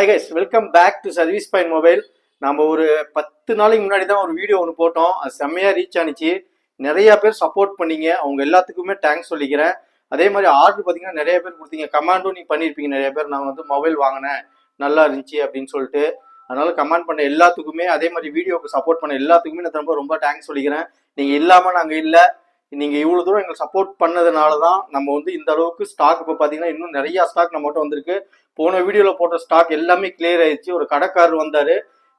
Hi guys, welcome back to Service Point Mobile. நம்ம ஒரு 10 நாளைக்கு முன்னாடி தான் ஒரு வீடியோ ஒன்று போட்டோம். அது செம்மையாக ரீச் ஆனிச்சு. நிறைய பேர் சப்போர்ட் பண்ணீங்க. அவங்க எல்லாத்துக்குமே தேங்க்ஸ் சொல்லிக்கிறேன். அதே மாதிரி ஆர்டர் பார்த்தீங்கன்னா நிறைய பேர் கொடுத்தீங்க. கமெண்டும் நீங்கள் பண்ணியிருப்பீங்க நிறைய பேர். நான் வந்து மொபைல் வாங்கினேன், நல்லா இருந்துச்சு அப்படின்னு சொல்லிட்டு. அதனால கமெண்ட் பண்ண எல்லாத்துக்குமே, அதே மாதிரி வீடியோக்கு சப்போர்ட் பண்ண எல்லாத்துக்குமே நான் ரொம்ப ரொம்ப தேங்க்ஸ் சொல்லிக்கிறேன். நீங்கள் இல்லாமல் நாங்கள் இல்லை. நீங்கள் இவ்வளோ தூரம் எங்களுக்கு சப்போர்ட் பண்ணதுனால தான் நம்ம வந்து இந்த அளவுக்கு ஸ்டாக் இப்போ பார்த்தீங்கன்னா இன்னும் நிறையா ஸ்டாக் நம்மகிட்ட வந்திருக்கு. போன வீடியோவில் போட்ட ஸ்டாக் எல்லாமே கிளியர் ஆயிடுச்சு. ஒரு கடைக்காரர் வந்தார்,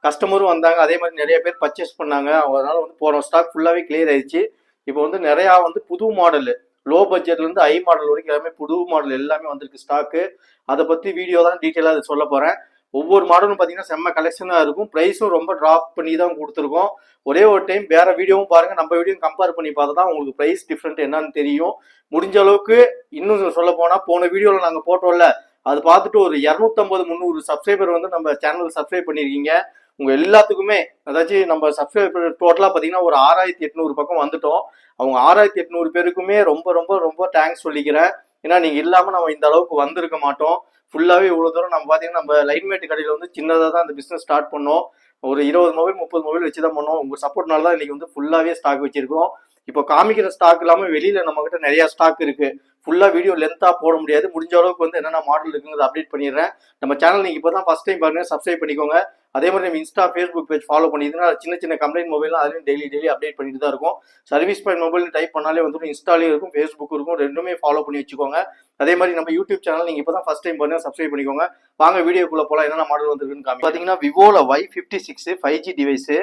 கஸ்டமரும் வந்தாங்க, அதே மாதிரி நிறைய பேர் பர்ச்சேஸ் பண்ணாங்க. அதனால வந்து போன ஸ்டாக் ஃபுல்லாகவே கிளியர் ஆயிடுச்சு. இப்போ வந்து நிறையா வந்து புது மாடலு, லோ பட்ஜெட்லேருந்து ஹை மாடல் வரைக்கும் எல்லாமே புது மாடல் எல்லாமே வந்திருக்கு ஸ்டாக்கு. அதை பற்றி வீடியோ தான் டீட்டெயிலாக அதை சொல்ல போகிறேன். ஒவ்வொரு மாடலும் பார்த்தீங்கன்னா செம்ம கலெக்ஷனாக இருக்கும். ப்ரைஸும் ரொம்ப ட்ராப் பண்ணி தான் கொடுத்துருக்கோம். ஒரே ஒரு டைம் வேற வீடியோவும் பாருங்கள், நம்ம வீடியோ கம்பேர் பண்ணி பார்த்தா தான் உங்களுக்கு ப்ரைஸ் டிஃப்ரெண்ட் என்னன்னு தெரியும். முடிஞ்ச அளவுக்கு இன்னும் சொல்ல போனால் போன வீடியோவில் நாங்கள் போட்டோம்ல, அது பார்த்துட்டு ஒரு 250-300 சப்ஸ்கிரைபர் வந்து நம்ம சேனல் சப்ஸ்கிரைப் பண்ணியிருக்கீங்க. உங்க எல்லாத்துக்குமே அதாச்சும் நம்ம சப்ஸ்கிரைபர் டோட்டலாக பார்த்தீங்கன்னா ஒரு 6800 பக்கம் வந்துட்டோம். அவங்க 6800 பேருக்குமே ரொம்ப ரொம்ப ரொம்ப தேங்க்ஸ் சொல்லிக்கிறேன். ஏன்னா நீங்கள் இல்லாமல் நம்ம இந்த அளவுக்கு வந்திருக்க மாட்டோம். ஃபுல்லாகவே இவ்வளோ தூரம் நம்ம பார்த்தீங்கன்னா நம்ம லைன்மேட் கடையில் வந்து சின்னதாக தான் அந்த பிஸ்னஸ் ஸ்டார்ட் பண்ணோம். ஒரு 20 மொபைல் 30 மொபைல் வச்சு தான் பண்ணோம். உங்கள் சப்போர்ட்னால தான் இன்னைக்கு வந்து ஃபுல்லாகவே ஸ்டாக் வச்சிருக்கோம். இப்போ காமிக்கிற ஸ்டாக் இல்லாமல் வெளியில் நம்மகிட்ட நிறைய ஸ்டாக் இருக்கு. ஃபுல்லாக வீடியோ லென்த்தாக போட முடியாது. முடிஞ்ச அளவுக்கு வந்து என்னென்ன மாடல் இருக்குங்கிறத அப்டேட் பண்ணிடுறேன். நம்ம சேனல் நீங்கள் இப்போ தான் ஃபஸ்ட் டைம் பாருங்க, சப்ஸ்கிரைப் பண்ணிக்கோங்க. அதே மாதிரி நம்ம இன்ஸ்டா ஃபேஸ்புக் பேஜ் ஃபாலோ பண்ணிங்கன்னா சின்ன சின்ன கம்ப்ளைண்ட் மொபைல்லாம் அதுலேயும் டெய்லி அப்டேட் பண்ணிட்டு தான் இருக்கும். சர்வீஸ் பாயிண்ட் மொபைல் டைப் பண்ணாலே வந்து இன்ஸ்டாலையும் இருக்கும், ஃபேஸ்புக் இருக்கும், ரெண்டுமே ஃபாலோ பண்ணி வச்சுக்கோங்க. அதே மாதிரி நம்ம யூடியூப் சேனல் நீங்கள் இப்போ தான் ஃபஸ்ட் டைம் பாருங்க, சப்ஸ்கிரைப் பண்ணிக்கோங்க. வாங்க வீடியோக்குள்ளே போகலாம். என்னென்ன மாடல் வந்துருக்குன்னு காமி. பார்த்தீங்கன்னா விவோவில் Y56 5G டிவைஸு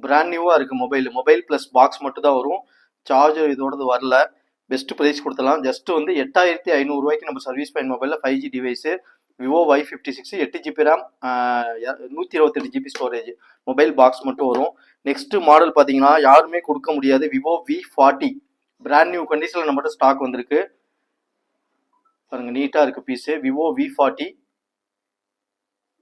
பிராண்ட் நியூவாக இருக்குது. மொபைல் ப்ளஸ் பாக்ஸ் மட்டும் தான் வரும். சார்ஜர் இதோடது வரல. Best price கொடுத்தலாம். ஜஸ்ட் வந்து 8500 ரூபாய்க்கு நம்ம சர்வீஸ் பாயிண்ட் மொபைலில் 5G device Vivo Y56 8GB RAM 128GB storage, mobile box மட்டும் வரும். நெக்ஸ்ட் மாடல் பார்த்தீங்கன்னா யாருமே கொடுக்க முடியாது, விவோ V40 பிராண்ட் நியூ கண்டிஷனில் நம்மகிட்ட ஸ்டாக் வந்திருக்கு. பாருங்க, நீட்டாக இருக்குது piece. Vivo V40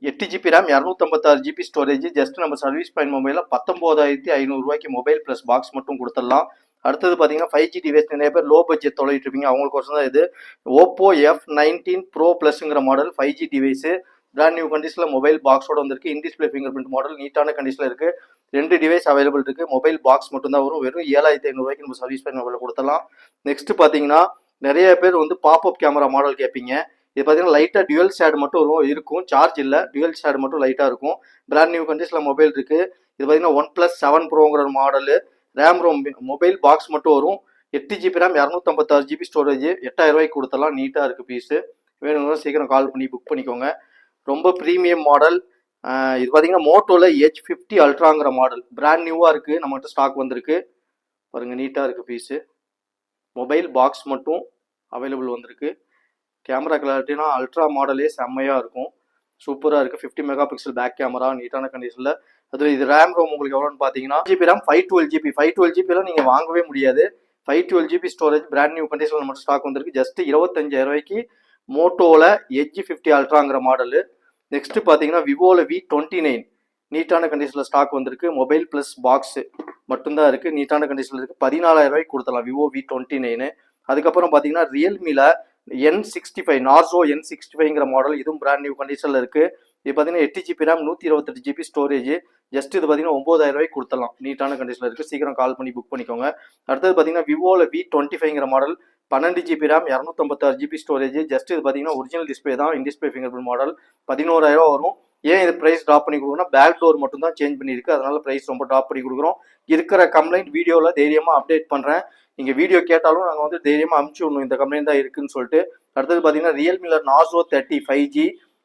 8GB RAM 256GB storage. Just நம்ம சர்வீஸ் பாயிண்ட் மொபைலில் 19500 ரூபாய்க்கு மொபைல் ப்ளஸ் பாக்ஸ் மட்டும் கொடுத்துடலாம். அடுத்தது பார்த்தீங்கன்னா 5G டிவைஸ் நிறைய பேர் லோ பட்ஜெட் தொலைவிட்டு இருப்பீங்க, அவங்களுக்கு தான் இது. ஓப்போ F19 Pro Plusங்கிற model 5G device brand new கண்டிஷனில் மொபைல் பாக்ஸோட வந்திருக்கு. In display finger print model நீட்டான கண்டிஷனில் இருக்குது. 2 டிவைஸ் அவைலபிள் இருக்குது. மொபைல் பாக்ஸ் மட்டும் தான் வரும். வெறும் 7500 ரூபாய்க்கு நம்ம சர்வீஸ் பாயிண்ட் மொபைலில் கொடுத்துடலாம். நெக்ஸ்ட் பார்த்தீங்கன்னா நிறைய பேர் வந்து பாப்அப் கேமரா மாடல் கேட்பீங்க. இது பார்த்தீங்கன்னா லைட்டாக டியூவல் ஷேட் மட்டும் இருக்கும், சார்ஜ் இல்லை, டியூவல் ஷேட் மட்டும் லைட்டாக இருக்கும். பிராண்ட் நியூ கண்டிஷனில் மொபைல் இருக்குது. இது பார்த்தீங்கன்னா OnePlus 7 Proங்கிற மாடலு. RAM மொபைல் பாக்ஸ் மட்டும் வரும். 8GB RAM 256GB ஸ்டோரேஜ் 8000 ரூபாய்க்கு கொடுத்தலாம். நீட்டாக இருக்குது பீஸு. வேணுங்கிற சீக்கிரம் கால் பண்ணி புக் பண்ணிக்கோங்க. ரொம்ப ப்ரீமியம் மாடல். இது பார்த்தீங்கன்னா மோட்டோவில் H50 அல்ட்ராங்கிற மாடல் பிராண்ட் நியூவாக இருக்குது. நம்மகிட்ட ஸ்டாக் வந்திருக்கு. பாருங்கள், நீட்டாக இருக்குது பீஸு. மொபைல் பாக்ஸ் மட்டும் அவைலபிள் வந்திருக்கு. கேமரா கிளாரிட்டினா அல்ட்ரா மாடலே செம்மையாக இருக்கும், சூப்பராக இருக்குது. 50 மெகா பிக்சல் பேக் கேமரா, நீட்டான கண்டிஷனில். அது இது RAM ரோம் உங்களுக்கு எவ்வளோன்னு பார்த்தீங்கன்னா GB RAM 512GB நீங்கள் வாங்கவே முடியாது. 512GB ஸ்டோரேஜ் பிராண்ட் நியூ கண்டிஷனில் மட்டும் ஸ்டாக் வந்திருக்கு. ஜஸ்ட் 25000 ரூபாய்க்கு மோட்டோவில் H50 அல்ட்ராங்கிற மாடலு. நெக்ஸ்ட் பார்த்தீங்கன்னா விவோவில் V29 நீட்டான கண்டிஷனில் ஸ்டாக் வந்திருக்கு. மொபைல் ப்ளஸ் பாக்ஸு மட்டும்தான் இருக்குது, நீட்டான கண்டிஷனில் இருக்குது. 14000 ரூபாய்க்கு கொடுத்தலாம் விவோ V29. அதுக்கப்புறம் பார்த்தீங்கன்னா ரியல்மியில் N65 நார்சோ N65ங்கிற மாடல், இதுவும் பிராண்ட் நியூ கண்டிஷனில் இருக்குது. இது பார்த்தீங்கன்னா 8GB RAM 128GB storage. Just இது பார்த்தீங்கன்னா 9000 ரூபாய்க்கு கொடுத்தலாம். நீட்டான கண்டிஷனில் இருக்குது. சீக்கிரம் கால் பண்ணி புக் பண்ணிக்கோங்க. அடுத்தது பார்த்தீங்கன்னா விவோவில் V25ங்கிற model 12GB RAM 256GB storage. Just இது பார்த்தீங்கன்னா ஒரிஜினல் டிஸ்பிளே தான், in display finger print model. 11000 வரும். ஏன் இது ப்ரைஸ் ட்ராப் பண்ணி கொடுக்குறோம்னா பேக் டோர் மட்டும் தான் சேஞ்ச் பண்ணியிருக்கு, அதனால ப்ரைஸ் ரொம்ப ட்ராப் பண்ணி கொடுக்குறோம். இருக்கிற கம்ப்ளைண்ட் வீடியோவில் தைரியமாக அப்டேட் பண்ணுறேன். நீங்கள் வீடியோ கேட்டாலும் நாங்கள் வந்து தைரியமாக அனுப்பிச்சி விடணும், இந்த கம்ப்ளைண்ட் தான் இருக்குன்னு சொல்லிட்டு. அடுத்தது பார்த்தீங்கன்னா ரியல்மியில் நார்சோ 30 5G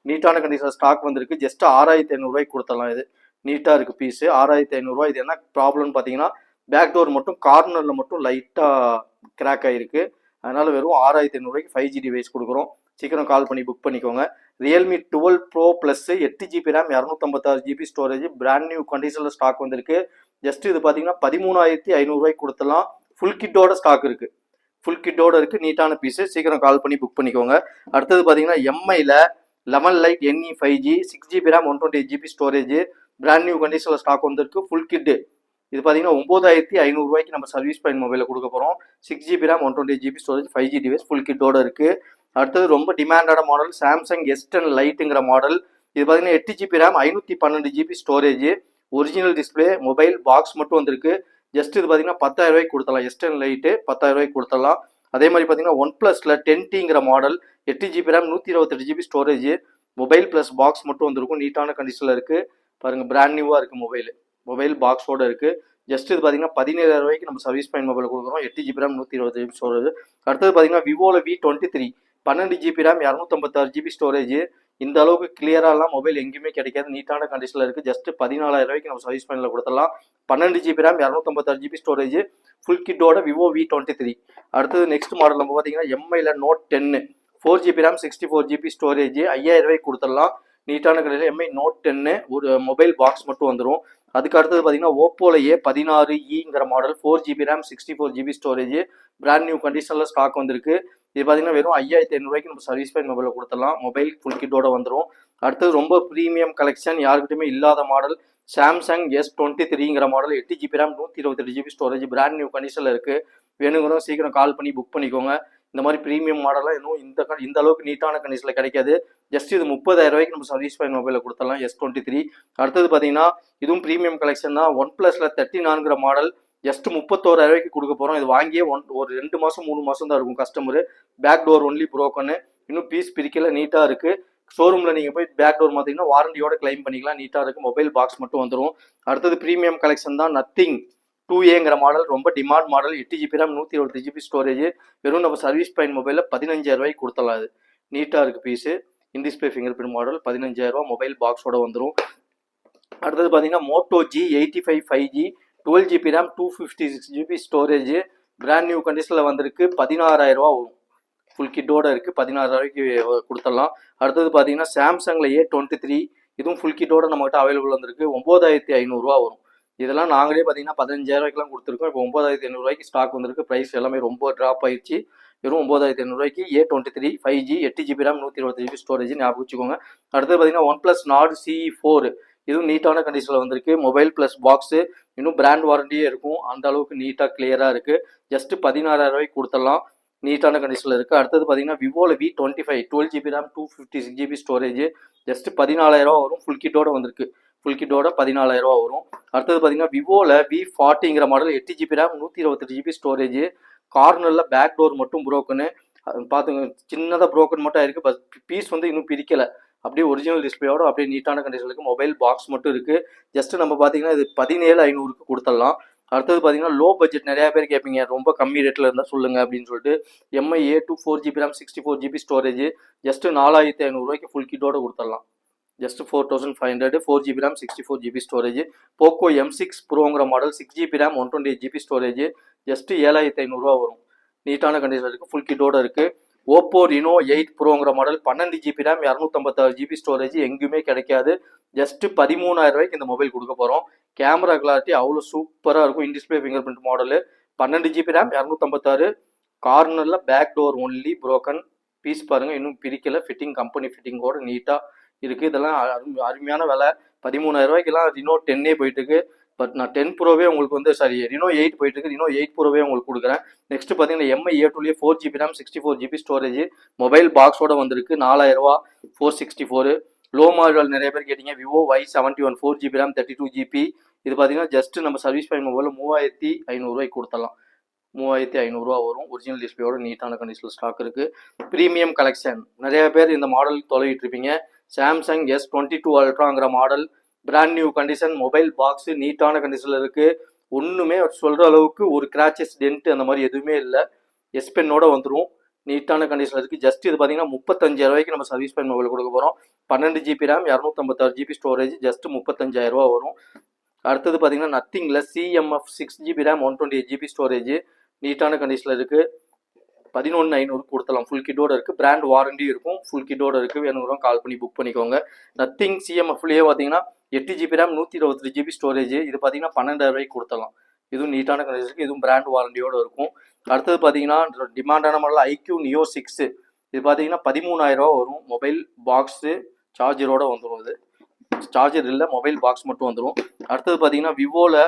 நீட்டான கண்டிஷனில் ஸ்டாக் வந்திருக்கு. ஜஸ்ட் 6500 ரூபாய்க்கு கொடுத்தலாம். இது நீட்டாக இருக்குது பீஸு. 6500 ரூபாய். இது என்ன ப்ராப்ளம்னு பார்த்தீங்கன்னா பேக் டோர் மட்டும் கார்னரில் மட்டும் லைட்டாக கிராக் ஆகிருக்கு. அதனால் வெறும் 6500 ரூபாய்க்கு 5G டிவைஸ் கொடுக்குறோம். சீக்கிரம் கால் பண்ணி புக் பண்ணிக்கோங்க. Realme 12 Pro Plus 8GB RAM 256GB storage brand new கண்டிஷனில் ஸ்டாக் வந்திருக்கு. ஜஸ்ட் இது பார்த்தீங்கன்னா 13500 ரூபாய்க்கு கொடுத்தலாம். ஃபுல் கிட்டோட ஸ்டாக் இருக்குது, ஃபுல் கிட்டோட இருக்குது. நீட்டான பீஸு. சீக்கிரம் கால் பண்ணி புக் பண்ணிக்கோங்க. அடுத்தது பார்த்தீங்கன்னா எம்ஐயில் 11 Lite NE 5G 6GB RAM 128GB storage brand new கண்டிஷனில் ஸ்டாக் வந்திருக்கு. Full kit. இது பார்த்தீங்கன்னா 9500 ரூபாய்க்கு நம்ம சர்வீஸ் பாயிண்ட் மொபைலில் கொடுக்க போகிறோம். 6GB RAM 128GB storage 5G device full கிட்டோட இருக்குது. அடுத்தது ரொம்ப டிமாண்டான மாடல் சாம்சங் S10 லைட்டுங்கிற மாடல் இது பார்த்தீங்கன்னா 8 GB RAM 512 GB storage, original display, mobile box மட்டும் வந்திருக்கு. ஜஸ்ட் இது பார்த்தீங்கன்னா 10,000 ரூபாய்க்கு கொடுத்துடலாம். S10 லைட்டு 10,000 ரூபாய்க்கு கொடுத்துடலாம். அதே மாதிரி பார்த்தீங்கன்னா ஒன் ப்ளஸில் 10Tங்கிற model 8 GB RAM 128 GB storage, mobile plus box மட்டும் வந்திருக்கும். நீட்டான கண்டிஷனில் இருக்குது பாருங்கள். பிராண்ட் நியூவாக இருக்குது. மொபைல் பாக்ஸோடு இருக்குது. ஜஸ்ட் இது பார்த்தீங்கன்னா 17,000 ரூபாய்க்கு நம்ம சர்வீஸ் பாயிண்ட் மொபைல் கொடுக்குறோம். 8 GB ரேம் 128 GB ஸ்டோரேஜ். அடுத்தது பார்த்தீங்கன்னா விவோவில் V23 12 GB RAM 256 GB storage. இந்த அளவுக்கு கிளியராலாம் மொபைல் எங்கேயுமே கிடைக்காது. நீட்டான கண்டிஷனில் இருக்குது. ஜஸ்ட் 14,000 ரூபாய்க்கு நம்ம சர்வீஸ் பாயிண்டில் கொடுத்துடலாம். 12 GB RAM 256 GB storage, full கிட்டோட விவோ V23. அடுத்தது நெக்ஸ்ட் மாடல் நம்ம பார்த்தீங்கன்னா எம்ஐல Note 10 4 GB RAM 64 GB storage, 5,000 ரூபாய்க்கு கொடுத்துடலாம். நீட்டான கடையில் எம்ஐ Note 10 ஒரு மொபைல் பாக்ஸ் மட்டும் வந்துடும். அதுக்கு அடுத்தது பார்த்தீங்கன்னா ஓப்போல A16eங்கிற model 4 GB RAM 64 GB storage, brand new கண்டிஷனில் ஸ்டாக் வந்திருக்கு. இது பார்த்தீங்கன்னா வெறும் 5,500 ரூபாய்க்கு நம்ம சர்வீஸ் பாயிண்ட் மொபைலில் கொடுத்துடலாம். மொபைல் ஃபுல் கிட்டோட வந்துடும். அடுத்தது ரொம்ப ப்ரீமியம் கலெக்ஷன், யாருக்கிட்டையுமே இல்லாத மாடல் சாம்சங் S23ங்கிற model 8 GB RAM 128 GB storage, brand new கண்டிஷனில் இருக்குது. வேணுங்கிறோம் சீக்கிரம் கால் பண்ணி புக் பண்ணிக்கோங்க. இந்த மாதிரி ப்ரீமியம் மாடலாம் இன்னும் இந்த அளவுக்கு நீட்டான கண்டிஷனில் கிடைக்காது. ஜஸ்ட் இது 30,000 ரூபாய்க்கு நம்ம சர்வீஸ் பாயிண்ட் மொபைலில் கொடுத்துடலாம் S23. அடுத்தது பார்த்தீங்கன்னா இதுவும் ப்ரீமியம் கலெக்ஷன் தான். ஒன் ப்ளஸில் 34ங்கிற மாடல் ஜஸ்ட் 31,000 ரூபாய்க்கு கொடுக்க போகிறோம். இது வாங்கியே ஒரு 2 மாதம் 3 மாதம் தான் இருக்கும் கஸ்டமரு. பேக் டோர் ஒன்லி ப்ரோக்கன்னு, இன்னும் பீஸ் பிரிக்கல, நீட்டாக இருக்குது. ஷோரூமில் நீங்கள் போய் பேக் டோர் பார்த்தீங்கன்னா வாரண்டியோட கிளைம் பண்ணிக்கலாம். நீட்டாக இருக்குது. மொபைல் பாக்ஸ் மட்டும் வந்துடும். அடுத்தது ப்ரீமியம் கலெக்ஷன் தான். நத்திங் 2Aங்கிற மாடல் ரொம்ப demand model 8 GB RAM 128 GB storage, வெறும் நம்ம சர்வீஸ் பாயிண்ட் மொபைலில் 15,000 ரூபாய்க்கு கொடுத்துடலாம். அது நீட்டாக இருக்குது piece. In display finger print model 15,000 ரூபா, மொபைல் பாக்ஸோட வந்துடும். அடுத்தது பார்த்தீங்கன்னா Moto G85 5G 12 GB RAM 256 GB storage, brand new கண்டிஷனில் வந்திருக்கு. 16,000 ரூபா வரும். ஃபுல் கிட்டோட இருக்குது. 16,000 ரூபாய்க்கு கொடுத்துடலாம். அடுத்தது பார்த்தீங்கன்னா சாம்சங்கில் A23, இதுவும் ஃபுல் கிட்டோட நம்மகிட்ட அவைலபிள் வந்திருக்கு. 9,500 ரூபா வரும். இதெல்லாம் நாங்களே பார்த்தீங்கன்னா 15,000 ரூபாய்க்குலாம் கொடுத்துருக்கோம். இப்போ 9,500 ரூபாய்க்கு ஸ்டாக் வந்திருக்கு. ப்ரைஸ் எல்லாமே ரொம்ப ட்ராப் ஆயிடுச்சு. வெறும் 9,500 ரூபாய்க்கு A23 5G 8 GB RAM 128 GB storage ஞாபகம் வச்சுக்கோங்க. அடுத்தது பார்த்தீங்கன்னா ஒன் ப்ளஸ் நாட் CE4, இதுவும் நீட்டான கண்டிஷனில் வந்திருக்கு. மொபைல் ப்ளஸ் பாக்ஸு, இன்னும் பிராண்ட் வாரண்டியே இருக்கும். அந்த அளவுக்கு நீட்டாக கிளியராக இருக்குது. ஜஸ்ட் 16,000 ரூபாய்க்கு கொடுத்துடலாம். நீட்டான கண்டிஷனில் இருக்குது. அடுத்தது பார்த்தீங்கன்னா விவோவில் V25 12 GB RAM 256 GB storage, just 14,000 ரூபா வரும். ஃபுல் கிட்டோட வந்திருக்கு. ஃபுல் கிட்டோட 14,000 ரூபா வரும். அடுத்தது பார்த்தீங்கன்னா விவோவில் V40ங்கிற model 8 GB RAM 128 GB storage, கார்னரில் பேக் டோர் மட்டும் ப்ரோக்கனு பார்த்துங்க. சின்னதாக ப்ரோக்கன் மட்டும் ஆயிருக்கு. பட் பீஸ் வந்து இன்னும் பிரிக்கலை. அப்படியே ஒரிஜினல் டிஸ்பிளேயோட அப்படியே நீட்டான கண்டிஷனுக்கு மொபைல் பாக்ஸ் மட்டும் இருக்குது. ஜஸ்ட் நம்ம பார்த்தீங்கன்னா இது 17,500க்கு கொடுத்துடலாம். அடுத்தது பார்த்தீங்கன்னா லோ பட்ஜெட், நிறையா பேர் கேட்பீங்க ரொம்ப கம்மி ரேட்டில் இருந்தால் சொல்லுங்கள் அப்படின்னு சொல்லிட்டு. MI A2 4 GB RAM 64 GB storage, just 4,500 ரூபாய்க்கு ஃபுல் கிட்டோட கொடுத்துடலாம். Just 4,500 4 GB RAM 64 GB storage. Poco M6 ப்ரோங்கிற model 6 GB RAM 128 GB storage, just 7,500 ரூபா வரும். நீட்டான கண்டிஷன் இருக்குது. ஃபுல் கிட்டோட இருக்குது. ஓப்போ Reno 8 ப்ரோங்கிற model 12 GB RAM 256 GB storage, எங்கேயுமே கிடைக்காது. ஜஸ்ட் 13,000 ரூபாய்க்கு இந்த மொபைல் கொடுக்க போகிறோம். கேமரா கிளாரிட்டி அவ்வளோ சூப்பராக இருக்கும். In display finger print model, 12 GB RAM 256, கார்னரில் back door only broken. Piece பாருங்கள், இன்னும் பிரிக்கலை. ஃபிட்டிங் கம்பெனி ஃபிட்டிங்கோட நீட்டாக இருக்குது. இதெல்லாம் அருமையான விலை. 13,000 ரூபாய்க்கெல்லாம் Reno 10 போயிட்டுருக்கு. பட் நான் 10 ப்ரோவே உங்களுக்கு வந்து Reno 8 போயிட்டுருக்கு. Reno 8 ப்ரோவே உங்களுக்கு கொடுக்குறேன். நெக்ஸ்ட் பார்த்தீங்கன்னா MI A2 4 GB RAM 64 GB storage, mobile பாக்ஸோட வந்திருக்கு. 4,000 ரூபா 464. லோ மாடல் நிறைய பேர் கேட்டீங்க. Vivo Y71 4 GB RAM 32 GB. இது பார்த்தீங்கன்னா ஜஸ்ட் நம்ம சர்வீஸ் பாயிண்ட் மொபைலில் 3,500 ரூபாய்க்கு கொடுத்துடலாம். 3,500 ரூபா வரும். ஒரிஜினல் டிஸ்பிளேயோட நீட்டான கண்டிஷனில் ஸ்டாக் இருக்குது. ப்ரீமியம் கலெக்ஷன், நிறைய பேர் இந்த மாடல் தொலைவிட்டு இருப்பீங்க. சாம்சங் S22 அல்ட்ராங்கிற model, brand new condition, mobile box நீட்டான கண்டிஷனில் இருக்குது. ஒன்றுமே சொல்கிற அளவுக்கு ஒரு கிராச்சஸ் டென்ட் அந்த மாதிரி எதுவுமே இல்லை. எஸ் பென்னோட வந்துடும். நீட்டான கண்டிஷனில் இருக்குது. ஜஸ்ட் இது பார்த்தீங்கன்னா 35,000 ரூபாய்க்கு நம்ம சர்வீஸ் பாயிண்ட் மொபைல் கொடுக்க போகிறோம். 12 GB RAM 256 GB storage, just 35,000 ரூபா வரும். அடுத்தது பார்த்தீங்கன்னா நத்திங்கில் CMF 6 GB RAM 128 GB storage, நீட்டான கண்டிஷனில் இருக்குது. 11,500 கொடுத்தலாம். ஃபுல் கிட்டோட இருக்குது. பிராண்ட் வாரண்டி இருக்கும். ஃபுல் கிட்டோட இருக்குது. வேணுங்கிறோம் கால் பண்ணி புக் பண்ணிக்கோங்க. நத்திங் CMFலேயே பார்த்தீங்கன்னா 8 GB ரேம் 128 GB ஸ்டோரேஜ், இது பார்த்தீங்கன்னா 12,000 ரூபாய்க்கு கொடுத்தலாம். இதுவும் நீட்டான கண்டிஷன் இருக்குது. இதுவும் பிராண்ட் வாரண்டியோட இருக்கும். அடுத்தது பார்த்தீங்கன்னா டிமாண்டான மாடல் IQ Neo 6, இது பார்த்தீங்கன்னா 13,000 ரூபா வரும். மொபைல் பாக்ஸு சார்ஜரோட வந்துடும். இது சார்ஜர் இல்லை, மொபைல் பாக்ஸ் மட்டும் வந்துடும். அடுத்தது பார்த்தீங்கன்னா விவோவில்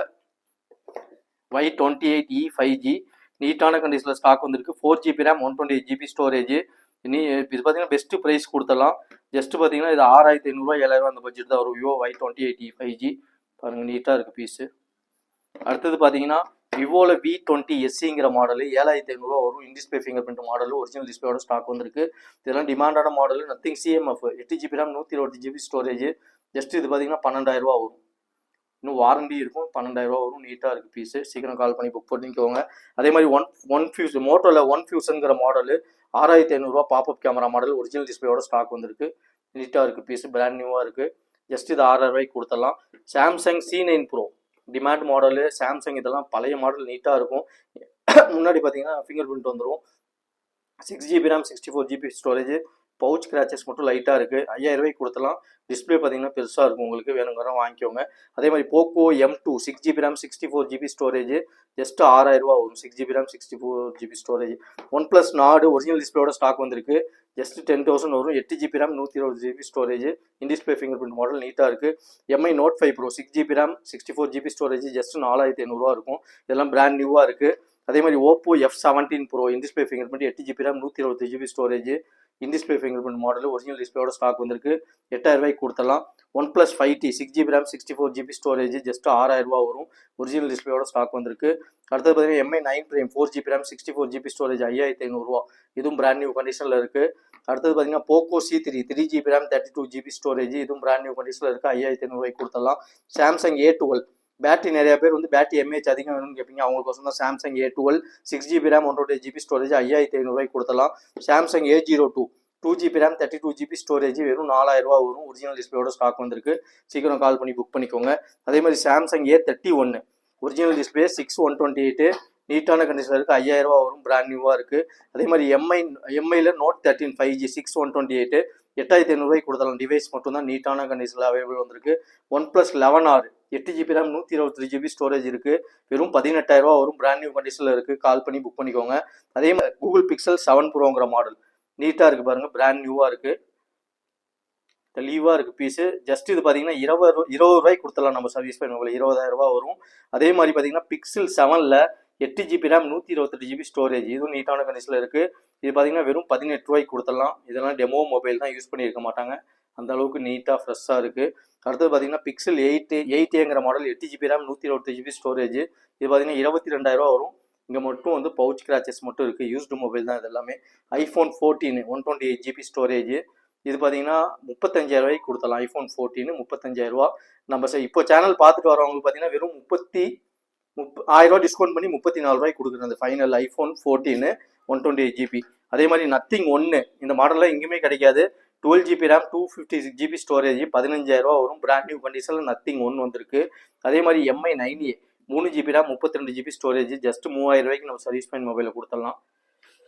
Y28e 5G, நீட்டான கண்டிஷனில் ஸ்டாக் வந்திருக்கு. 4 GB ரேம் 128 GB ஸ்டோரேஜ். இது பார்த்தீங்கன்னா பெஸ்ட்டு ப்ரைஸ் கொடுத்துடலாம். ஜஸ்ட் பார்த்தீங்கன்னா இது 6500 7000 அந்த பட்ஜெட் தான் வரும். விவோ Y2080 5G பாருங்க, நீட்டாக இருக்குது பீஸு. அடுத்தது பார்த்தீங்கன்னா விவோவில் V20 SCங்கிற மாடல் 7500 வரும். In display finger print model, original டிஸ்பிளேயோட ஸ்டாக் வந்திருக்கு. இதெல்லாம் டிமாண்டான model. Nothing CMF 8GB RAM 128GB storage. Just இது பார்த்தீங்கன்னா 12000 வரும். இன்னும் வாரண்டி இருக்கும். 12000 வரும். நீட்டாக இருக்குது பீஸு. சீக்கிரம் கால் பண்ணி புக் பண்ணிக்கோங்க. அதே மாதிரி ஒன் ஃபியூஸ் மோட்டோவில் ஒன் ஃபியூஷனுங்கிற model 6500 pop up camera model, original டிஸ்பிளேயோட ஸ்டாக் வந்திருக்கு. நீட்டாக இருக்குது பீஸு, பிராண்ட் நியூவாக இருக்குது. ஜஸ்ட் இது 6000 கொடுத்துடலாம். Samsung C9 Pro demand model. Samsung இதெல்லாம் பழைய மாடல், நீட்டாக இருக்கும். முன்னாடி பார்த்தீங்கன்னா ஃபிங்கர் பிரிண்ட் வந்துடும். 6GB RAM 64GB storage. Pouch crutches மட்டும் லைட்டாக இருக்குது. 5000 கொடுத்தலாம். டிஸ்பிளே பார்த்தீங்கன்னா பெருசாக இருக்கும். உங்களுக்கு வேணுங்கிற வாங்கிக்கோங்க. அதே மாதிரி Poco M2 6GB RAM 64GB storage. Just 6000 வரும். 6GB RAM 64GB storage. OnePlus Nord original டிஸ்பிளேயோட ஸ்டாக் வந்திருக்கு. ஜஸ்ட் 10,000 வரும். 8GB RAM 120GB storage. In display finger print model நீட்டாக இருக்குது. MI Note 5 Pro 6GB RAM 64GB storage. Just 4500 இருக்கும். இதெல்லாம் brand நியூவாக இருக்குது. அதே மாதிரி Oppo F17 Pro in display finger print 8GB RAM 128GB storage. In display finger print model, original டிஸ்பிளேயோட stock வந்திருக்கு. 8000 கொடுத்தலாம். OnePlus 5T 6GB RAM 64GB storage. Just 6000 வரும். ஒரிஜினல் டிஸ்பிளேயோட ஸ்டாக் வந்திருக்கு. அடுத்தது பார்த்தீங்கன்னா MI 9 Prime 4GB RAM 64GB storage 5500. இதுவும் brand new கண்டிஷனில் இருக்குது. அடுத்தது பார்த்தீங்கன்னா Poco C3 3GB RAM 32GB storage. இதுவும் பிராண்ட் நியூ கண்டிஷனில் இருக்குது. 5500 கொடுத்தலாம். சாம்சங் A12 பேட்டரி நிறைய பேர் வந்து பேட்டரி MAH அதிகம் வேணும்னு கேட்பீங்க. அவங்களுக்கோசம் தான் Samsung A12 6GB RAM 128GB storage 5500 கொடுத்தலாம். Samsung A02 2GB RAM 32GB storage வெறும் 4000 வரும். ஒரிஜினல் டிஸ்பிளேயோட ஸ்டாக் வந்திருக்கு. சீக்கிரம் கால் பண்ணி புக் பண்ணிக்கோங்க. அதே மாதிரி சாம்சங் A31 ஒரிஜினல் டிஸ்பிளே 6/128 நீட்டான கண்டிஷனில் இருக்குது. 5000 வரும். பிராண்ட் நியூவாக இருக்குது. அதே மாதிரி எம்ஐயில் Note 13 5G 6/128 8500 கொடுத்தலாம். டிவைஸ் மட்டும் தான் நீட்டான கண்டிஷனில் அவைலபிள் வந்திருக்கு. OnePlus 11R 8GB RAM 123GB storage இருக்குது. வெறும் 18000 வரும். பிராண்ட் நியூ கண்டிஷனில் இருக்குது. கால் பண்ணி புக் பண்ணிக்கோங்க. அதே மாதிரி Google Pixel 7 Proங்கிற மாடல் நீட்டாக இருக்குது பாருங்கள். பிராண்ட் நியூவாக இருக்குது. தெளிவாக இருக்குது பீஸு. ஜஸ்ட் இது பார்த்தீங்கன்னா 20 கொடுத்தலாம். நம்ம சர்வீஸ் பண்ண 20000 வரும். அதே மாதிரி பார்த்தீங்கன்னா Pixel 7ல் 8GB RAM 128GB storage. இதுவும் நீட்டான கண்டிஷனில் இருக்குது. இது பார்த்தீங்கன்னா வெறும் 18 கொடுத்துடலாம். இதெல்லாம் டெமோ மொபைல் தான், யூஸ் பண்ணியிருக்க மாட்டாங்க. அந்த அளவுக்கு நீட்டாக ஃப்ரெஷ்ஷாக இருக்குது. அடுத்தது பார்த்தீங்கன்னா Pixel 8Aங்கிற model 8GB RAM 128GB storage. இது பார்த்தீங்கன்னா 22000 வரும். இங்கே மட்டும் வந்து பவுச் கிராச்சஸ் மட்டும் இருக்குது. யூஸ்டு மொபைல் தான் இது எல்லாமே. iPhone 14 128GB storage. இது பார்த்தீங்கன்னா 35000 கொடுத்தலாம். iPhone 14 35000. நம்ம இப்போ சேனல் பார்த்துட்டு வரவங்களுக்கு பார்த்தீங்கன்னா வெறும் 1000 டிஸ்கவுண்ட் பண்ணி 34000 கொடுக்குறது அந்த ஃபைனல் iPhone 14 128GB. அதே மாதிரி நத்திங் 1 இந்த மாடலில் எங்கேயுமே கிடைக்காது. 12GB RAM 256GB ஸ்டோரேஜ் 15000 வரும். பிராண்ட் நியூ கண்டிஷனில் நத்திங் 1 வந்திருக்கு. அதே மாதிரி MI 9A 3GB RAM 32GB storage. Just 3000 நம்ம சர்வீஸ் பாயிண்ட் மொபைலில் கொடுத்துடலாம்.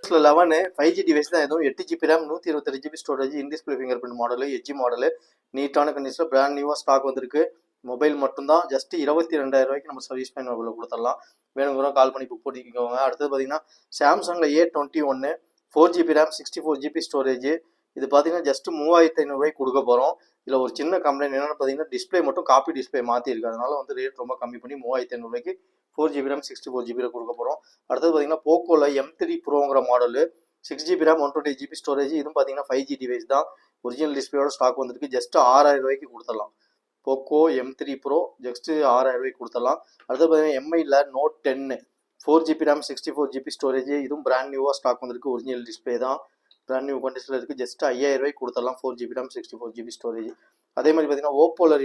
11 5G டிவைஸ் தான். எதுவும் 8GB RAM 128GB storage. In display finger print model, edge model, நீட்டான கண்டிஷனில் பிராண்ட் நியூவாக ஸ்டாக் வந்திருக்கு. மொபைல் மட்டும்தான். ஜஸ்ட் 22000 நம்ம சர்வீஸ் பாயிண்ட் மொபைலில் கொடுத்துடலாம். வேணுங்கிற கால் பண்ணி புக் பண்ணிக்கோங்க. அடுத்தது பார்த்தீங்கன்னா சாம்சங்கில் A21 4GB RAM 64GB storage. இது பார்த்தீங்கன்னா ஜஸ்ட் 3500 கொடுக்க போகிறோம். இதில் ஒரு சின்ன கம்ப்ளைண்ட் என்னென்னு பார்த்தீங்கன்னா டிஸ்பிளே மட்டும் காப்பி டிஸ்பிளே மாற்றிருக்கு. அதனால வந்து ரேட் ரொம்ப கம்மி பண்ணி 3500 4GB RAM 64GB கொடுக்க போகிறோம். அடுத்தது பார்த்தீங்கன்னா போக்கோவில் M3 Proங்கிற model 6GB RAM 128GB storage. இதுவும் பார்த்தீங்கன்னா 5G டிவைஸ் தான். ஒரிஜினல் டிஸ்பிளேயோட ஸ்டாக் வந்திருக்கு. ஜஸ்ட் 6000 கொடுத்துடலாம். போக்கோ M3 Pro ஜஸ்ட் 6000 கொடுத்துடலாம். அடுத்தது பார்த்தீங்கன்னா MIயில் Note 10 4GB RAM 64GB storage. இதுவும் பிராண்ட் நியூவாக ஸ்டாக் வந்திருக்கு. ஒரிஜினல் டிஸ்பிளே தான். பிராண்ட் நியூ கண்டிஷனில் இருக்குது. ஜஸ்ட் 5000 கொடுத்துடலாம். 4GB RAM 64GB storage. அதே மாதிரி பார்த்தீங்கன்னா ஓப்போவில்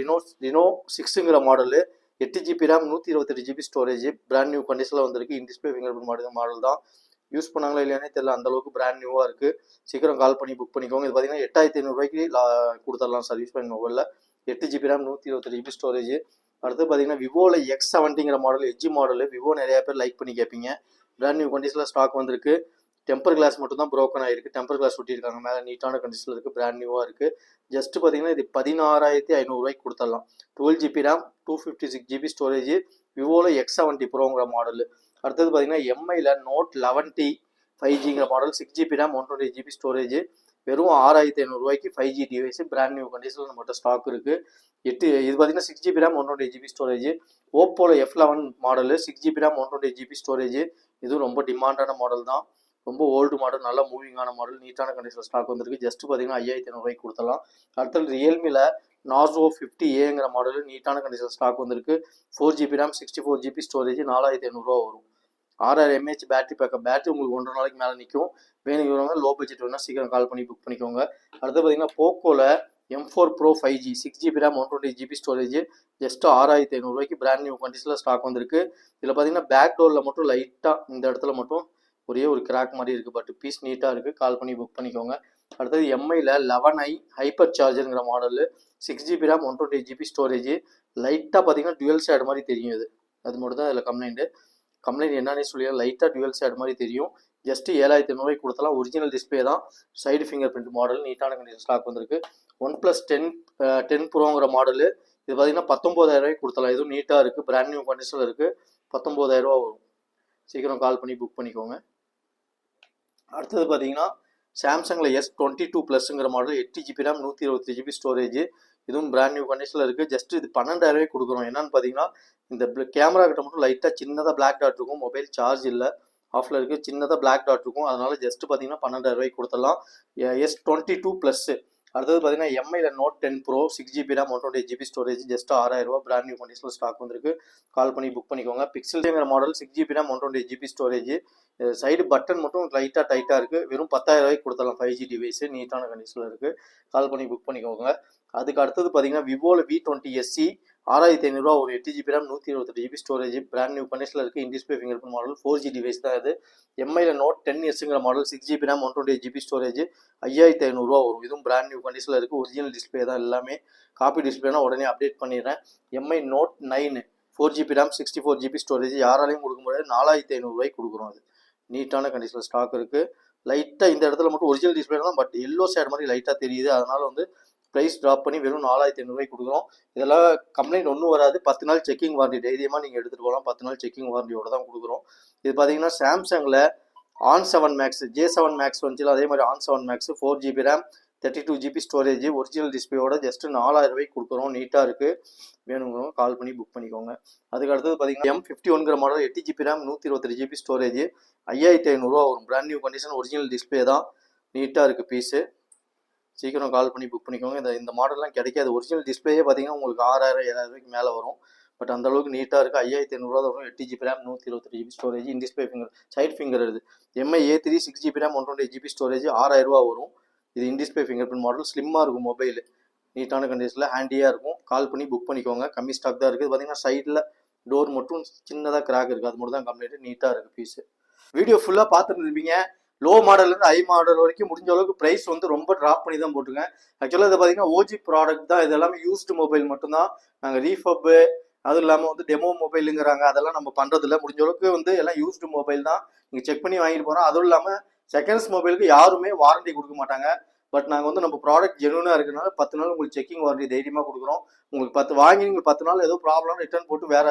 ரினோ 6ங்கிற model 8GB RAM 128GB storage. Brand new கண்டிஷனில் வந்திருக்கு. இன்டிஸ்பிளே ஃபிங்கர் பிரிண்ட் மாடல் தான். யூஸ் பண்ணாங்களா இல்லையானே தெரியல. அந்தளவுக்கு பிராண்ட் நியூவாக இருக்குது. சீக்கிரம் கால் பண்ணி புக் பண்ணிக்கோங்க. இது பார்த்தீங்கன்னா 8500 கொடுத்துடலாம் சர்வீஸ் பாயிண்ட் மொபைலில். 8GB RAM 128GB storage. அடுத்து பார்த்தீங்கன்னா விவோவில் X70ங்கிற மாடல் எட்ஜி மாடலு. விவோ நிறையா பேர் லைக் பண்ணி கேட்பீங்க. பிராண்ட் நியூ கண்டிஷனில் ஸ்டாக் வந்திருக்கு. டெம்பர் கிளாஸ் மட்டும் தான் ப்ரோக்கன் ஆகிருக்கு. டெம்பர் கிளாஸ் ஒட்டியிருக்காங்க. மேலே நீட்டான கண்டிஷனில் இருக்குது. பிராண்ட் நியூவாக இருக்குது. ஜஸ்ட் பார்த்தீங்கன்னா இது 16500 கொடுத்துடலாம். 12GB RAM 256GB storage. விவோவில் X70 Proங்கிற மாடலு. அடுத்தது பார்த்தீங்கன்னா MIயில் Note 11T 5Gங்கிற model 6GB RAM 128GB storage. வெறும் 6500 5G டிவைஸ். பிராண்ட் நியூ கண்டிஷனில் நம்மகிட்ட ஸ்டாக் இருக்குது. இது பார்த்தீங்கன்னா 6GB RAM 128GB ஸ்டோரேஜ். ஓப்போவில் F11 model 6GB RAM 128GB storage. இதுவும் ரொம்ப டிமாண்டான மாடல் தான். ரொம்ப ஓல்டு மாடல், நல்லா மூவிங்கான மாடல், நீட்டான கண்டிஷனில் ஸ்டாக் வந்திருக்கு. ஜஸ்ட் பார்த்தீங்கன்னா 5500 கொடுத்தலாம். அடுத்தது ரியல்மியில் நார்சோ 50ஏங்கிற மாடல் நீட்டான கண்டிஷன் ஸ்டாக் வந்திருக்கு. 4GB RAM 64GB ஸ்டோரேஜ் 4500 வரும். 6000 mAh பேட்டரி பேக்கப். பேட்டரி உங்களுக்கு 1.5 நாளைக்கு மேலே நிற்கும். வேணுங்கிறவங்க லோ பட்ஜெட் வேணால் சீக்கிரம் கால் பண்ணி புக் பண்ணிக்கோங்க. அடுத்து பார்த்தீங்கன்னா போக்கோவில் M4 Pro 5G 6GB RAM 128GB storage just 6500 brand new கண்டிஷனில் ஸ்டாக் வந்திருக்கு. இதில் பார்த்தீங்கன்னா பேக் டோரில் மட்டும் லைட்டாக இந்த இடத்துல மட்டும் ஒரே ஒரு கிராக் மாதிரி இருக்குது. பட் பீஸ் நீட்டாக இருக்குது. கால் பண்ணி புக் பண்ணிக்கோங்க. அடுத்தது எம்ஐயில் 11i ஹைப்பர் சார்ஜருங்கிற model 6GB RAM 128GB storage லைட்டாக பார்த்தீங்கன்னா டுவெல் ஷேட் மாதிரி தெரியும். அது மட்டும் தான் இதில் கம்ப்ளைண்ட் என்னன்னே சொல்லி லைட்டாக டுவெல் ஷேட் மாதிரி தெரியும். ஜஸ்ட் 7500 கொடுத்தலாம். ஒரிஜினல் டிஸ்பிளே தான். சைடு ஃபிங்கர் பிரிண்ட் மாடல் நீட்டான கண்டிஷன் ஸ்டாக் வந்திருக்கு. OnePlus 10 ப்ரோங்கிற மாடல் இது பார்த்தீங்கன்னா 19000 கொடுத்தலாம். இதுவும் நீட்டாக இருக்குது. பிராண்ட் நியூ கண்டிஷனில் இருக்குது. 19000 வரும். சீக்கிரம் கால் பண்ணி புக் பண்ணிக்கோங்க. அடுத்தது பார்த்தீங்கன்னா சாம்சங்கில் S22 ப்ளஸ்ங்கிற model 8GB RAM 128GB storage இதுவும் பிராண்ட் நியூ கண்டிஷனில் இருக்குது. ஜஸ்ட் இது 12000 கொடுக்குறோம். என்னன்னு பார்த்தீங்கன்னா இந்த கேமரா கிட்ட மட்டும் லைட்டாக சின்னதாக பிளாக் டாட் இருக்கும். மொபைல் சார்ஜ் இல்லை, ஆஃபில் இருக்குது. சின்னதாக பிளாக் டாட் இருக்கும். அதனால ஜஸ்ட் பார்த்தீங்கன்னா 12000 கொடுத்துடலாம். S22 plus. அடுத்தது பார்த்தீங்கன்னா எம்ஐயில் Note 10 Pro 6GB RAM 128GB storage just 6000 brand new கண்டிஷனில் ஸ்டாக் வந்திருக்கு. கால் பண்ணி புக் பண்ணிக்கோங்க. பிக்சல்ங்கிற model 6GB RAM 128GB storage side button மட்டும் லைட்டாக டைட்டாக இருக்குது. வெறும் 10000 கொடுத்தலாம். 5G டிவைஸு நீட்டான கண்டிஷனில் இருக்குது. கால் பண்ணி புக் பண்ணிக்கோங்க. அதுக்கு அடுத்தது பார்த்தீங்கன்னா விவோவில் V20 SE 6500 ஒரு 8GB RAM 128GB storage brand new கண்டிஷனில் இருக்குது. In display finger print model 4G device தான் இது. எம்ஐயில் Note 10Sங்கிற model 6GB RAM 128GB storage 5500 வரும். இதுவும் பிராண்ட் நியூ கண்டிஷனில் இருக்குது. ஒரிஜினல் டிஸ்பிளே தான் எல்லாமே. காப்பி டிஸ்பிளேனா உடனே அப்டேட் பண்ணிடுறேன். Mi Note 9 4GB RAM 64GB storage யாராலையும் கொடுக்க முடியாது. 4500 கொடுக்குறோம். அது நீட்டான கண்டிஷனில் ஸ்டாக் இருக்குது. லைட்டாக இந்த இடத்துல மட்டும் ஒரிஜினல் டிஸ்பிளே தான், பட் எல்லோ ஷேட் மாதிரி லைட்டாக தெரியுது. அதனால வந்து ப்ரைஸ் ட்ராப் பண்ணி வெறும் 4500 கொடுக்குறோம். இதெல்லாம் கம்ப்ளைண்ட் ஒன்றும் வராது. 10 நாள் செக்கிங் வாரண்டி தைரியமாக நீங்கள் எடுத்துகிட்டு போகலாம். 10 நாள் செக்கிங் வாரண்டியோட தான் கொடுக்குறோம். இது பார்த்தீங்கன்னா சாம்சங்கில் On7 Max J7 Max வந்துச்சுல, அதே மாதிரி On7 Max 4GB RAM 32GB storage original டிஸ்பிளேயோட ஜஸ்ட் 4000 கொடுக்குறோம். நீட்டாக இருக்குது. வேணுங்கிறவங்க கால் பண்ணி புக் பண்ணிக்கோங்க. அதுக்கு அடுத்தது பார்த்தீங்கன்னா M51ங்கிற model 8GB RAM 128GB storage 5500 வரும். Brand new condition original display தான். நீட்டாக இருக்குது பீஸு. சீக்கிரம் கால் பண்ணி புக் பண்ணிக்கோங்க. இந்த மாடல்லாம் கிடைக்காது. ஒரிஜினல் டிஸ்பிளேயே பார்த்தீங்கன்னா உங்களுக்கு 6000 7000 மேலே வரும். பட் அந்த அளவுக்கு நீட்டாக இருக்குது. 5500 தான் வரும். 8GB RAM 128GB storage in display finger side finger இருக்குது. MI A3 6GB RAM 128GB storage 6000 வரும். இது in display finger print model. ஸ்லிம்மாக இருக்கும் மொபைல். நீட்டான கண்டிஷனில் ஹேண்டியாக இருக்கும். கால் பண்ணி புக் பண்ணிக்கோங்க. கம்மி ஸ்டாக் தான் இருக்குது. பார்த்தீங்கன்னா சைடில் டோர் மட்டும் சின்னதாக கிராக் இருக்குது. அது மட்டும் தான் கம்ப்ளீட். நீட்டாக இருக்குது பீஸு. வீடியோ ஃபுல்லாக பார்த்துருந்துருப்பீங்க. லோ மாடல்லேருந்து ஹை மாடல் வரைக்கும் முடிஞ்ச அளவுக்கு ப்ரைஸ் வந்து ரொம்ப ட்ராப் பண்ணி தான் போட்டுருக்கேன். ஆக்சுவலாக இது பார்த்தீங்கன்னா ஓஜி ப்ராடக்ட் தான். இது எல்லாமே யூஸ்டு மொபைல் மட்டும்தான். நாங்கள் ரீஃபப்பு அதுவும் இல்லாமல் வந்து டெமோ மொபைலுங்கிறாங்க, அதெல்லாம் நம்ம பண்ணுறதில்ல. முடிஞ்ச அளவுக்கு வந்து எல்லாம் யூஸ்டு மொபைல் தான். நீங்கள் செக் பண்ணி வாங்கிட்டு போகிறோம். அதுவும் இல்லாமல் செகண்ட்ஸ் மொபைலுக்கு யாருமே வாரண்டி கொடுக்க மாட்டாங்க. பட் நாங்கள் வந்து நம்ம ப்ராடக்ட் ஜெனுவனாக இருக்கிறனால 10 நாள் உங்களுக்கு செக்கிங் வாரண்டி தைரியமாக கொடுக்குறோம். உங்களுக்கு 10 வாங்கி நீங்கள் 10 நாள் ஏதோ ப்ராப்ளம் ரிட்டர்ன் போட்டு வேறு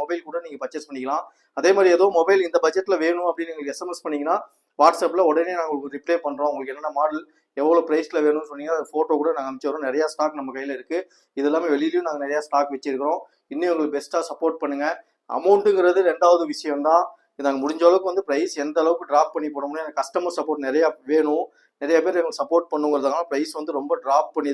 மொபைல் கூட நீங்கள் பர்ச்சேஸ் பண்ணிக்கலாம். அதே மாதிரி ஏதோ மொபைல் இந்த பட்ஜெட்டில் வேணும் அப்படின்னு நீங்கள் SMS பண்ணிங்கன்னா வாட்ஸ்அப்பில் உடனே நாங்கள் உங்களுக்கு ரிப்ளை பண்ணுறோம். உங்களுக்கு என்னென்ன மாடல் எவ்வளோ ப்ரைஸில் வேணும்னு சொன்னீங்கன்னா அது ஃபோட்டோ கூட நாங்கள் அனுப்பிச்சி வரோம். நிறையா ஸ்டாக் நம்ம கையில் இருக்குது. இது எல்லாமே வெளியிலையும் நாங்கள் நிறையா ஸ்டாக் வச்சுருக்கிறோம். இன்னும் உங்களுக்கு பெஸ்ட்டாக சப்போர்ட் பண்ணுங்கள். அமௌண்ட்டுங்கிறது 2வது விஷயம்தான். இது நாங்கள் முடிஞ்ச அளவுக்கு வந்து ப்ரைஸ் எந்த அளவுக்கு ட்ராப் பண்ணி போட முடியும். எனக்கு கஸ்டமர் சப்போர்ட் நிறையா வேணும். நிறைய பேர் எங்களுக்கு சப்போர்ட் பண்ணுங்கிறதுனால ப்ரைஸ் வந்து ரொம்ப ட்ராப் பண்ணி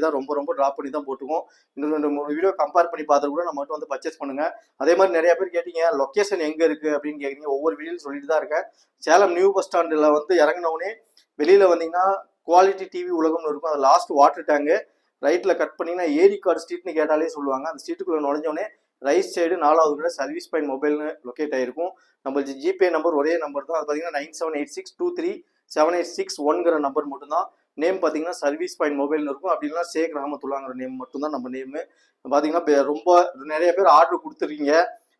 தான் போட்டுக்கோம். இன்னும் 2-3 வீடியோ கம்பேர் பண்ணி பார்த்து கூட நம்மகிட்ட வந்து பர்ச்சேஸ் பண்ணுங்கள். அதே மாதிரி நிறைய பேர் கேட்டீங்க லொக்கேஷன் எங்கே இருக்குது அப்படின்னு கேட்குறீங்க. ஒவ்வொரு வீடியோவில் சொல்லிட்டு தான் இருக்கேன். சேலம் நியூ பஸ் ஸ்டாண்டில் வந்து இறங்கினவுடனே வெளியில் வந்தீங்கன்னா குவாலிட்டி டிவி உலகம்னு இருக்கும். அது லாஸ்ட் வாட்டர் டேங்கு ரைட்டில் கட் பண்ணிங்கன்னா ஏரிக்கார்டு ஸ்ட்ரீட்னு கேட்டாலே சொல்லுவாங்க. அந்த ஸ்ட்ரீட்டுக்குள்ளே நுழைஞ்சோடனே ரைட் சைடு 4வது கூட சர்வீஸ் பாயிண்ட் மொபைல்னு லொக்கேட் ஆகிருக்கும். நம்மளுக்கு ஜிபே நம்பர் ஒரே நம்பர் தான். அது பார்த்தீங்கன்னா 9786237861ங்கிற நம்பர் மட்டும்தான். நேம் பார்த்தீங்கன்னா சர்வீஸ் பாயிண்ட் மொபைல்னு இருக்கும். அப்படின்னா ஷேக் ரஹமத்துல்லாங்கிற நேம் மட்டும்தான் நம்ம நேமு. பார்த்தீங்கன்னா ரொம்ப நிறைய பேர் ஆர்டர் கொடுத்துருக்கீங்க.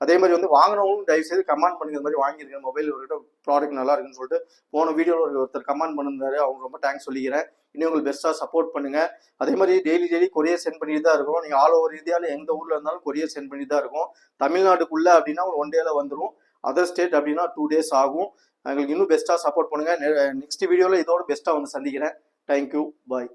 அதே மாதிரி வந்து வாங்கினவங்களும் தயவுசெய்து கமெண்ட் பண்ணுங்க. இந்த மாதிரி வாங்கியிருக்கேன் மொபைல் ஒரு ப்ராடக்ட் நல்லா இருக்குன்னு சொல்லிட்டு போன வீடியோவில் ஒருத்தர் கமெண்ட் பண்ணியிருந்தாரு. அவங்க ரொம்ப தேங்க்ஸ் சொல்லிக்கிறேன். இன்னும் உங்களுக்கு பெஸ்ட்டாக சப்போர்ட் பண்ணுங்கள். அதே மாதிரி டெய்லி கொரியர் சென்ட் பண்ணிட்டு தான் இருக்கும். நீங்கள் ஆல் ஓவர் இந்தியாவில் எந்த ஊரில் இருந்தாலும் கொரியர் சென்ட் பண்ணிட்டு தான் இருக்கும். தமிழ்நாட்டுக்குள்ளே அப்படின்னா 1 டேல வந்துடும். அதர் ஸ்டேட் அப்படின்னா 2 days ஆகும். எங்களுக்கு இன்னும் பெஸ்ட்டாக சப்போர்ட் பண்ணுங்கள். நெக்ஸ்ட் வீடியோவில் இதோட பெஸ்ட்டாக வந்து சந்திக்கிறேன். தேங்க்யூ. பாய்.